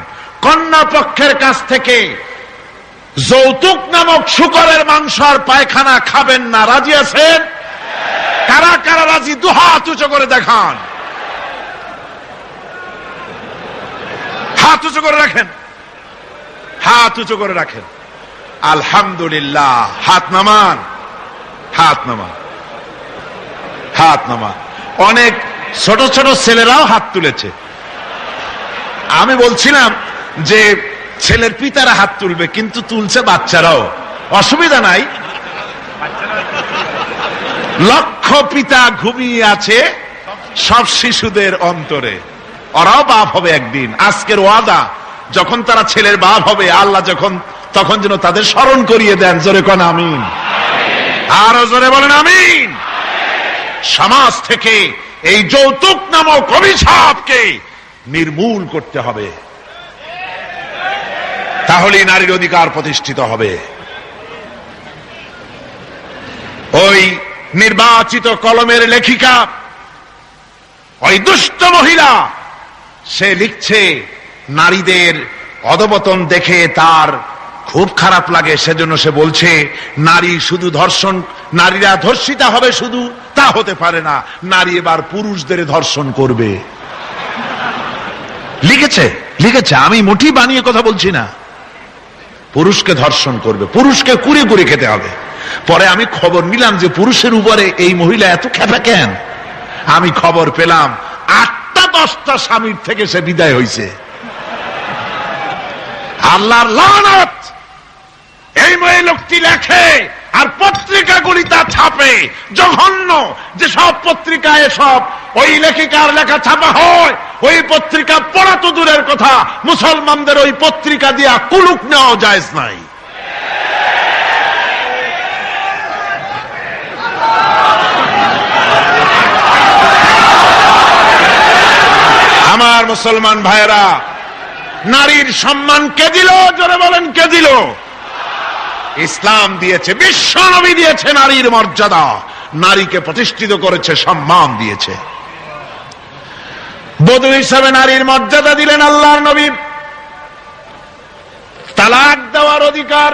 কন্যা পক্ষের কাছ থেকে যৌতুক নামক শূকরের মাংস আর পায়খানা খাবেন না, রাজি আছেন? কারা কারা রাজি? 2 হাত উঁচু করে দেখান, হাত উঁচু করে রাখেন, হাত উঁচু করে রাখেন। আলহামদুলিল্লাহ। হাত নামান, হাত নামান, হাত নামান। অনেক ছোট ছোট ছেলেরাও হাত তুলেছে। আমি বলছিলাম যে ছেলের পিতারা হাত তুলবে, কিন্তু তুলছে বাচ্চারাও, অসুবিধা নাই। লক্ষ পিতা ঘুমিয়ে আছে সব শিশুদের অন্তরে, ওরাও বাপ হবে একদিন। আজকের ওয়াদা, যখন তারা ছেলের বাপ হবে, আল্লাহ তখন যেন তাদের স্মরণ করিয়ে দেন। জোরে কোন আমিন, আরো জোরে বলেন আমিন। সমাজ থেকে এই যৌতুক নামক অভিশাপকে নির্মূল করতে হবে, তাহলেই নারীর অধিকার প্রতিষ্ঠিত হবে। ওই নির্বাচিত কলমের লেখিকা, ওই দুষ্ট মহিলা, সে লিখছে নারীদের অধপতন দেখে তার খুব খারাপ লাগে, সেজন্য সে বলছে নারী শুধু ধর্ষণ, নারীরা ধর্ষিতা হবে শুধু তা হতে পারে না, নারী এবার পুরুষদের ধর্ষণ করবে। লিখেছে, লিখেছে, আমি মোটেই বানিয়ে কথা বলছি না। পুরুষকে ধর্ষণ করবে, পুরুষকে কুড়ে কুড়ে খেতে হবে। পরে আমি খবর নিলাম যে পুরুষের উপরে এই মহিলা এত খেপা কেন। আমি খবর পেলাম 8টা-10টা স্বামীর থেকে সে বিদায় হয়েছে। আল্লাহর লানত। এই লোকটি লেখে আর পত্রিকাগুলি তা ছাপে, জঘন্য। যে সব পত্রিকায় সব ওই লেখিকার লেখা ছাপা হয়, ওই পত্রিকা পড়া তো দূরের কথা, মুসলমানদের ওই পত্রিকা দিয়া কুলুক নেওয়া জায়েজ নাই। আমার মুসলমান ভাইয়েরা, নারীর সম্মান কে দিল? জোরে বলেন, কে দিল? ইসলাম দিয়েছে, বিশ্ব নবী দিয়েছে নারীর মর্যাদা, নারীকে প্রতিষ্ঠিত করেছে, সম্মান দিয়েছে। বধূ হিসাবে নারীর মর্যাদা দিলেন আল্লাহর নবী। তালাক দেওয়ার অধিকার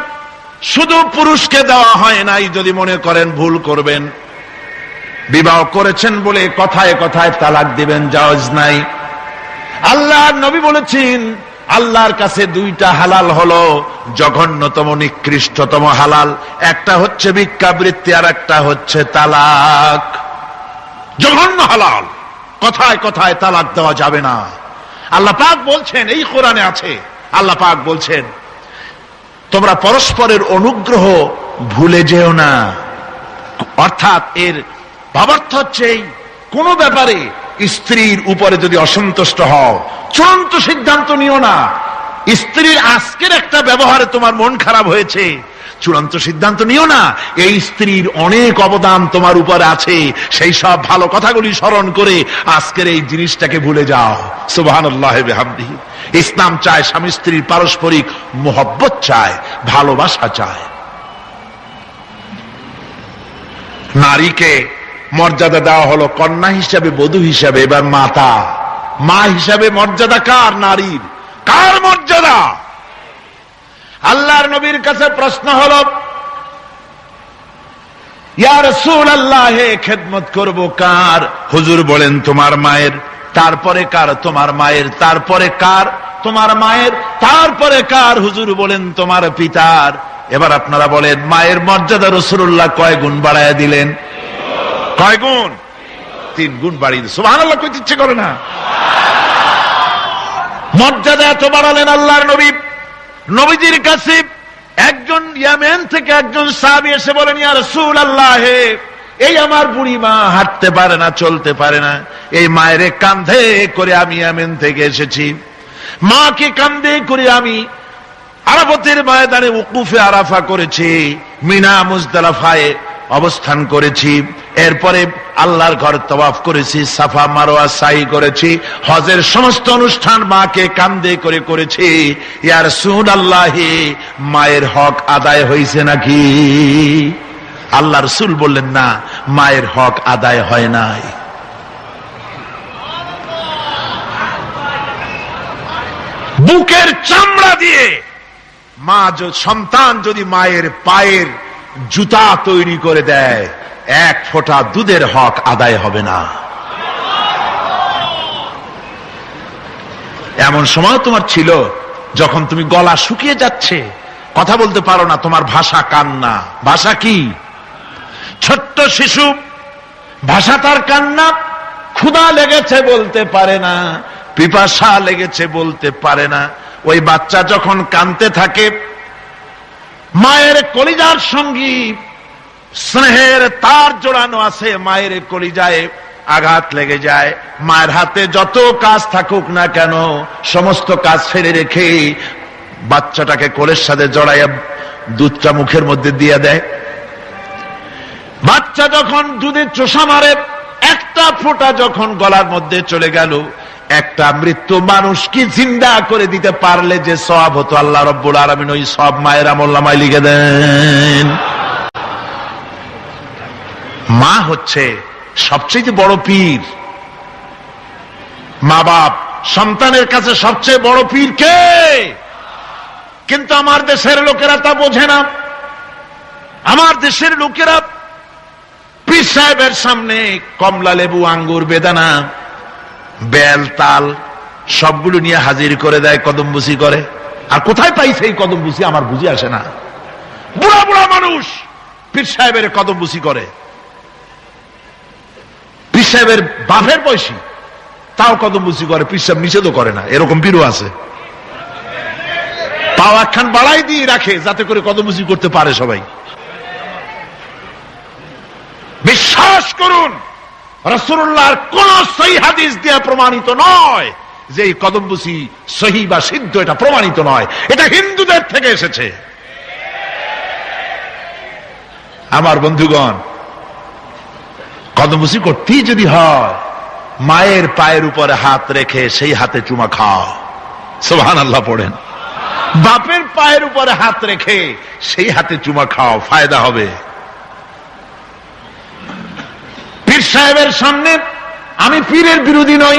শুধু পুরুষকে দেওয়া হয় নাই। যদি মনে করেন ভুল করবেন, বিবাহ করেছেন বলে কথায় কথায় তালাক দিবেন, জায়েজ নাই। আল্লাহর নবী বলেছেন আল্লাহর কাছে দুইটা হালাল হলো, জঘন্যতম নিকৃষ্টতম হালাল। একটা হচ্ছে ভিক্ষাবৃত্তি, আর একটা হচ্ছে তালাক। জঘন্য হালাল, কথায় কথায় তালাক দেওয়া যাবে না। আল্লাহ পাক বলছেন, এই কোরআনে আছে, আল্লাহ পাক বলছেন তোমরা পরস্পরের অনুগ্রহ ভুলে যেও না। অর্থাৎ এর ভাবার্থ হচ্ছে কোন ব্যাপারে স্ত্রীর উপরে যদি অসন্তুষ্ট হও, চূড়ান্ত সিদ্ধান্ত নিও না। স্ত্রীর আজকের একটা ব্যবহারে তোমার মন খারাপ হয়েছে, চূড়ান্ত সিদ্ধান্ত নিও না। এই স্ত্রীর অনেক অবদান তোমার উপরে আছে, সেই সব ভালো কথাগুলি স্মরণ করে আজকের এই জিনিসটাকে ভুলে যাও। সুবহানাল্লাহ ওয়া বিহামদিহি। ইসলাম চায় স্বামী স্ত্রীর পারস্পরিক মোহব্বত চায়, ভালোবাসা চায়। নারীকে মর্যাদা দেওয়া হলো কন্যা হিসাবে, বধূ হিসাবে। এবার মাতা, মা হিসাবে মর্যাদা কার? নারীর। কার মর্যাদা? আল্লাহর নবীর কাছে প্রশ্ন হলো, ইয়া রাসূলুল্লাহ, খেদমত করব কার? হুজুর বলেন তোমার মায়ের। তারপরে কার? তোমার মায়ের। তারপরে কার? তোমার মায়ের। তারপরে কার? হুজুর বলেন তোমার পিতার। এবার আপনারা বলেন, মায়ের মর্যাদা রাসূলুল্লাহ কয় গুণ বাড়ায়া দিলেন? কয় গুণ? 3 গুণ বাড়িয়ে দিলেন। সুবহানাল্লাহ কইতে ইচ্ছে করে না? মর্যাদা এত বাড়ালেন আল্লাহর নবী। নবীজির কাছে একজন ইয়ামেন থেকে একজন সাহাবী এসে বলেন, ইয়া রাসূলুল্লাহ, এই আমার বুড়ি মা হাঁটতে পারে না, চলতে পারে না, এই মায়ের কাঁধে করে আমি ইয়ামেন থেকে এসেছি। মাকে কাঁধে করে আমি আরাফাতের ময়দানে উকুফে আরাফা করেছি, মিনা মুজদালিফায় অবস্থান করেছি, এরপরে আল্লাহর ঘর তওয়াফ করেছি, সাফা মারওয়া সাই করেছি, হজের সমস্ত অনুষ্ঠান মাকে কাঁধে করে করেছি। ইয়া রাসূলুল্লাহ, মায়ের হক আদায় হয়েছে নাকি? আল্লাহ রাসূল বললেন, না, মায়ের হক আদায় হয় নাই। বুকের চামড়া দিয়ে মা, সন্তান যদি মায়ের পায়ের জুতা তৈরি করে দেয়, 1 ফোঁটা দুধের হক আদায় হবে না। এমন সময় তোমার ছিল যখন তুমি গলা শুকিয়ে যাচ্ছে, কথা বলতে পারো না, তোমার ভাষা কান্না। ভাষা কি? ছোট্ট শিশু, ভাষা তার কান্না। ক্ষুধা লেগেছে বলতে পারে না, পিপাসা লেগেছে বলতে পারে না। ওই বাচ্চা যখন কাঁদতে থাকে, মায়ের কলিজার সঙ্গী স্নেহের তার জোড়ানো আছে, মায়ের কলিজায় আঘাত লেগে যায়। মায়ের হাতে যত কাজ থাকুক না কেন, সমস্ত কাজ ফেলে রেখে বাচ্চাটাকে কোলের সাথে জড়াইয়া দুধটা মুখের মধ্যে দিয়ে দেয়। বাচ্চা যখন দুধে চোষা মারে, একটা ফোঁটা যখন গলার মধ্যে চলে গেল, একটা মৃত্যু মানুষ কি জিন্দা করে দিতে পারলে যে সওয়াব হতো, আল্লাহ রাব্বুল আলামিন ওই সব মায়ের আমলনামায় লিখে দেন। মা হচ্ছে সবচেয়ে বড় পীর। মা বাপ সন্তানের কাছে সবচেয়ে বড় পীর কে? কিন্তু আমার দেশের লোকেরা তা বোঝে না। আমার দেশের লোকেরা পীর সাহেবের সামনে কমলা লেবু, আঙ্গুর, বেদানা, বেল, তাল সবগুলো নিয়ে হাজির করে দেয়, কদমবুসি করে। আর কোথায় পাইছে এই কদমবুসি আমার বুঝে আসে না। বুড়া বুড়া মানুষ পীর সাহেবের কদমবুসি করে। পীর সাহেবের বাপের বয়সী, তাও কদমবুসি করে, পীর সাহেব নিষেধও করে না। এরকম পীরও আছে। পাও একখান বাড়াই দিয়ে রাখে যাতে করে কদমবুসি করতে পারে সবাই। বিশ্বাস করুন, রাসূলুল্লাহর কোন সহিহ হাদিস দিয়ে প্রমাণিত নয় যে এই কদমবুসি সহিহ বা সিদ্ধ, এটা প্রমাণিত নয়। এটা হিন্দুদের থেকে এসেছে। আমার বন্ধুগণ, কদমবুসি করতেই যদি হয়, মায়ের পায়ের উপরে হাত রেখে সেই হাতে চুমা খাও, সুবহানাল্লাহ পড়েন। বাপের পায়ের উপরে হাত রেখে সেই হাতে চুমা খাও, ফায়দা হবে। পীর সাহেবের সামনে আমি পীরের বিরোধী নই,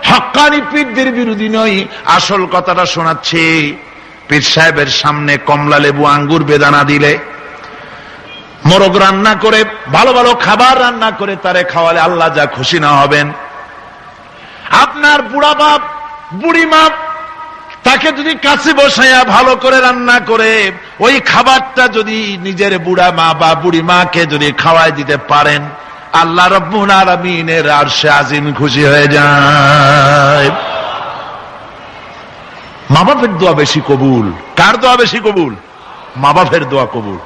হক্কানি পীরদের বিরোধী নই, আসল কথাটা শোনাচ্ছি। পীর সাহেবের সামনে কমলা লেবু, আঙ্গুর, বেদানা দিলে, মোরগ রান্না করে, ভালো ভালো খাবার রান্না করে তারে খাওয়ালে আল্লাহ যা খুশি না হবেন। আপনার বুড়া বাপ, বুড়ি মা তাকে যদি কাছে বসাইয়া ভালো করে রান্না করে ওই খাবারটা যদি নিজের বুড়া মা বা বুড়ি মাকে যদি খাওয়াই দিতে পারেন, আল্লাহ রাব্বুল আলামিনের আরশে আজিম খুশি হয়ে যায়। মা বাপের দোয়া বেশি কবুল। কার দোয়া বেশি কবুল? মা বাপের দোয়া কবুল।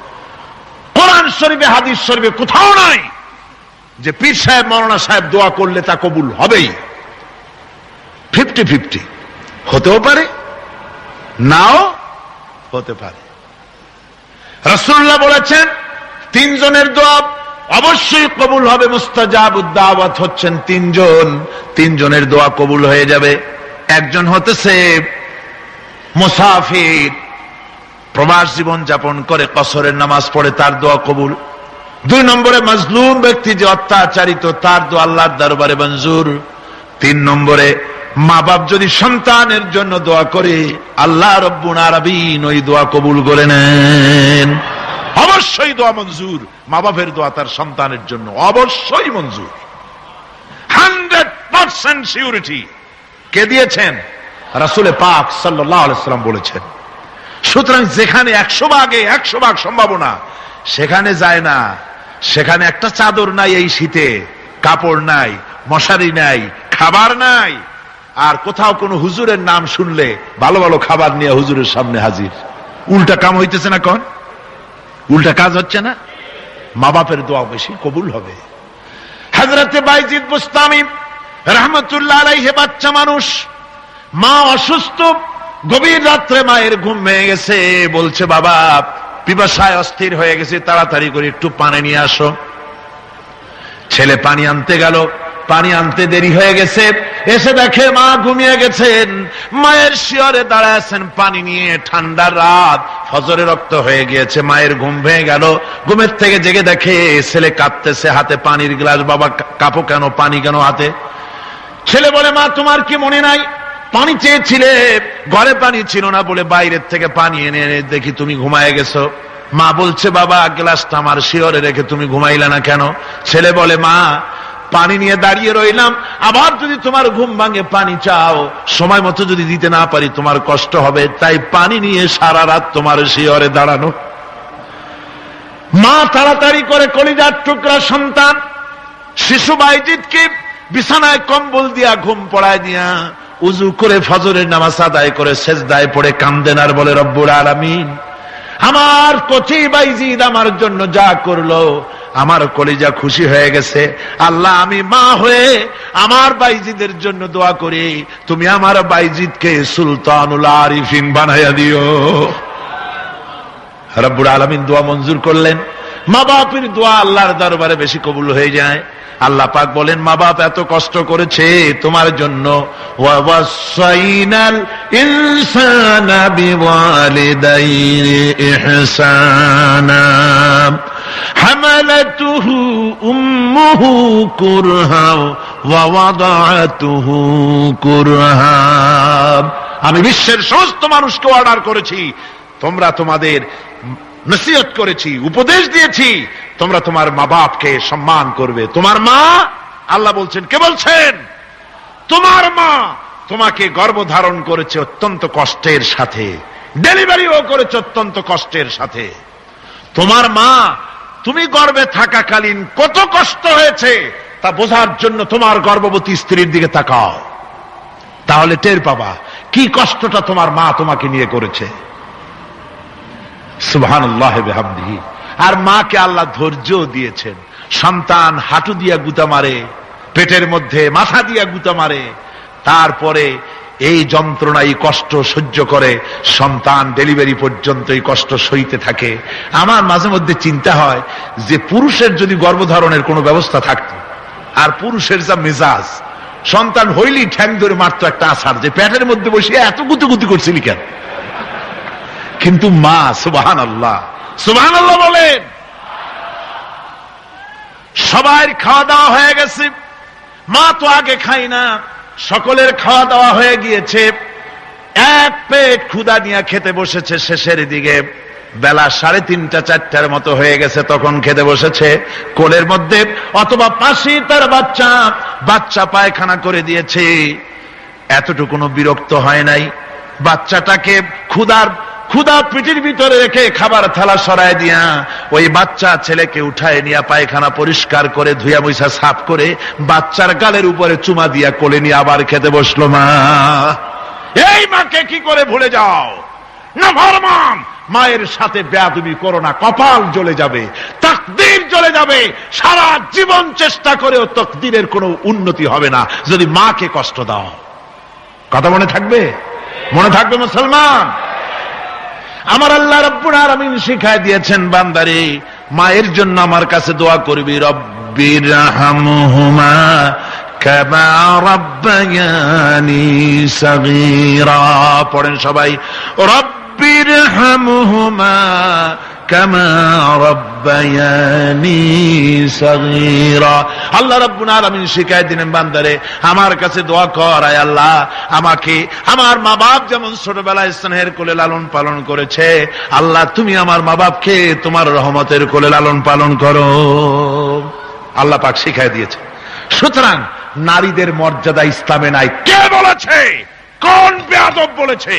কোরআন শরীফে হাদিস শরীফে কোথাও নাই যে পীর সাহেব মাওলানা সাহেব দোয়া করলে তা কবুল হবেই। 50-50 হতেও পারে, নাও হতে পারে। রাসূলুল্লাহ বলেছেন 3 জনের দোয়া অবশ্যই কবুল হবে। মুস্তাজাবুদ দাওয়াত হচ্ছেন 3 জন। 3 জনের দোয়া কবুল হয়ে যাবে। একজন হতেছে মুসাফির, প্রবাস জীবন যাপন করে কসরের নামাজ পড়ে, তার দোয়া কবুল। 2 নম্বরে মাজলুম ব্যক্তি যে অত্যাচারিত, তার দোয়া আল্লাহর দরবারে মঞ্জুর। 3 নম্বরে মা বাপ যদি সন্তানের জন্য দোয়া করে, আল্লাহ রব্বুল আলামিন ওই দোয়া কবুল করে নেন। অবশ্যই দোয়া মঞ্জুর। মা বাপের দোয়া তার সন্তানের জন্য অবশ্যই মঞ্জুর। 100% সিউরিটি কে দিয়েছেন? রাসূল পাক সাল্লাল্লাহু আলাইহি ওয়াসাল্লাম বলেছেন। সুতরাং যেখানে 100 ভাগ সম্ভাবনা, সেখানে যায় না। সেখানে একটা চাদর নাই এই শীতে, কাপড় নাই, মশারি নাই, খাবার নাই, আর কোথাও কোনো হুজুরের নাম শুনলে ভালো ভালো খাবার নিয়ে হুজুরের সামনে হাজির। উল্টা কাম হইতেছে না? কোন উল্টা কাজ হচ্ছে না? মা বাপের দোয়া বেশি কবুল হবে। হযরতে বাইজিদ বুস্তামি রাহমাতুল্লাহ আলাইহি বাচ্চা মানুষ, মা অসুস্থ, গভীর রাত্রে মায়ের ঘুম ভেঙে গেছে, বলছে বাবা পিপাসায় অস্থির হয়ে গেছে, তাড়াতাড়ি করে একটু পানি নিয়ে আসো। ছেলে পানি আনতে গেল, পানি আনতে দেরি হয়ে গেছে, এসে দেখে মা ঘুমিয়ে গেছেন। মায়ের শিয়রে দাঁড়ায় আছেন পানি নিয়ে। ঠান্ডার রাত, ফজরে রক্ত হয়ে গিয়েছে, মায়ের ঘুম ভেঙে গেল। ঘুমের থেকে জেগে দেখে ছেলে কাঁদতেছে, হাতে পানির গ্লাস। বাবা কাঁপো কেন, পানি কেন হাতে? ছেলে বলে মা তোমার কি মনে নাই পানি চেয়েছিলে, ঘরে পানি ছিল না বলে বাইরের থেকে পানি এনে এনে দেখি তুমি ঘুমায় গেছো। মা বলছে বাবা গ্লাসটা আমার শিয়রে রেখে তুমি ঘুমাইলে না কেন? ছেলে বলে মা পানি নিয়ে দাঁড়িয়ে রইলাম, আবার যদি তোমার ঘুম ভাঙে পানি চাও, সময় মতো যদি দিতে না পারি তোমার কষ্ট হবে, তাই পানি নিয়ে সারা রাত তোমার শিয়রে দাঁড়ানো। মা তাড়াতাড়ি করে কলিজার টুকরা সন্তান শিশু বাইজিদকে বিছানায় কম্বল দিয়া ঘুম পড়ায় দিয়া উজু করে ফজরের নামাজ আদায় করে সেজদায় পড়ে কান্দেন আর বলে রব্বুল আলামিন আমার কচি বাইজিদ আমার জন্য যা করলো, আমার কলিজা খুশি হয়ে গেছে। আল্লাহ আমি মা হয়ে আমার বাইজিদের জন্য দোয়া করি, তুমি আমার বাইজিদকে সুলতানুল আরিফিন বানাইয়া দিও। রব্বুল আলামিন দোয়া মঞ্জুর করলেন। মা বাপের দোয়া আল্লাহর দরবারে বেশি কবুল হয়ে যায়। আল্লাহ পাক বলেন মা বাপ এত কষ্ট করেছে তোমার জন্য, ওয়াসাইনাল ইনসানা বিওয়ালিদাইহি ইহসানা হামালাতুহু উম্মুহু কুরহা ওয়া ওয়াদাআতুহু কুরহা। আমি বিশ্বের সমস্ত মানুষকে অর্ডার করেছি, তোমরা তোমাদের নসিহত করেছি, উপদেশ দিয়েছি, তোমরা তোমার মা বাপকে সম্মান করবে। তোমার মা, আল্লাহ বলছেন, কে বলছেন? তোমার মা তোমাকে গর্ভধারণ করেছে অত্যন্ত কষ্টের সাথে, ডেলিভারিও করেছে অত্যন্ত কষ্টের সাথে। তোমার মা তুমি গর্ভে থাকাকালীন কত কষ্ট হয়েছে তা বোঝার জন্য তোমার গর্ভবতী স্ত্রীর দিকে তাকাও, তাহলে টের পাবা কি কষ্টটা তোমার মা তোমাকে নিয়ে করেছে। সুবহানাল্লাহ বিহামদিহি। আর মাকে আল্লাহ ধৈর্য দিয়েছেন। সন্তান হাঁটু দিয়া গুতা মারে, পেটের মধ্যে মাথা দিয়া গুতা মারে, তারপরে এই যন্ত্রণা এই কষ্ট সহ্য করে সন্তান ডেলিভারি পর্যন্ত এই কষ্ট সইতে থাকে। আমার মাঝে মধ্যে চিন্তা হয় যে পুরুষের যদি গর্ভধারণের কোনো ব্যবস্থা থাকতো, আর পুরুষের যা মেজাজ, সন্তান হইলি ঠ্যাং ধরে মারতো একটা আছাড়, যে পেটের মধ্যে বসিয়ে এত গুতুগুতি করছিলি কেন? কিন্তু মা, সুবহানাল্লাহ সুবহানাল্লাহ বলেন। সবার খাওয়া দাওয়া হয়ে গেছে, মা তো আগে খাই না, সকলের খাওয়া দাওয়া হয়ে গিয়েছে, এক পেট ক্ষুধা নিয়ে খেতে বসেছে। শেষের দিকে বেলা 3:30 4টার মতো হয়ে গেছে, তখন খেতে বসেছে। কোলের মধ্যে অথবা পাশে তার বাচ্চা পায়খানা করে দিয়েছে। এতটুকুনো বিরক্ত হয় নাই, বাচ্চাটাকে ক্ষুধা পিঠির ভিতরে রেখে খাবার থালা সরায় দিয়া ওই বাচ্চা ছেলেকে উঠায় নিয়ে পায়খানা পরিষ্কার করে ধুয়া মুছা সাফ করে বাচ্চার গালের উপরে চুমা দিয়া কোলে নিয়ে আবার খেতে বসলো মা। এই মাকে কি করে ভুলে যাও? না ফরমান, মায়ের সাথে বেয়াদবি করো না, কপাল জ্বলে যাবে, তাকদীর জ্বলে যাবে। সারা জীবন চেষ্টা করেও তাকদীরের কোনো উন্নতি হবে না যদি মাকে কষ্ট দাও। কথা মনে থাকবে? মনে থাকবে মুসলমান? আমার আল্লাহ রাব্বুল আলামিন শিখায় দিয়েছেন, বান্দারে মায়ের জন্য আমার কাছে দোয়া করবি, রব্বিরহামহুমা কামা রাব্বায়ানি সাগীরা। পড়েন সবাই, রব্বিরহামহুমা কামা রাব্বায়ানি সাগীরা। আল্লাহ রাব্বুল আলামিন শিখায় দিলেন, বান্দারে আমার কাছে দোয়া কর, আয় আল্লাহ আমাকে আমার মা বাপ যেমন ছোটবেলায় স্নেহের কোলে লালন পালন করেছে, আল্লাহ তুমি আমার মা বাপকে তোমার রহমতের কোলে লালন পালন করো। আল্লাহ পাক শিখায় দিয়েছে। সুতরাং নারীদের মর্যাদা ইসলামে নাই। কে বলেছে? কোন বেয়াদব বলেছে?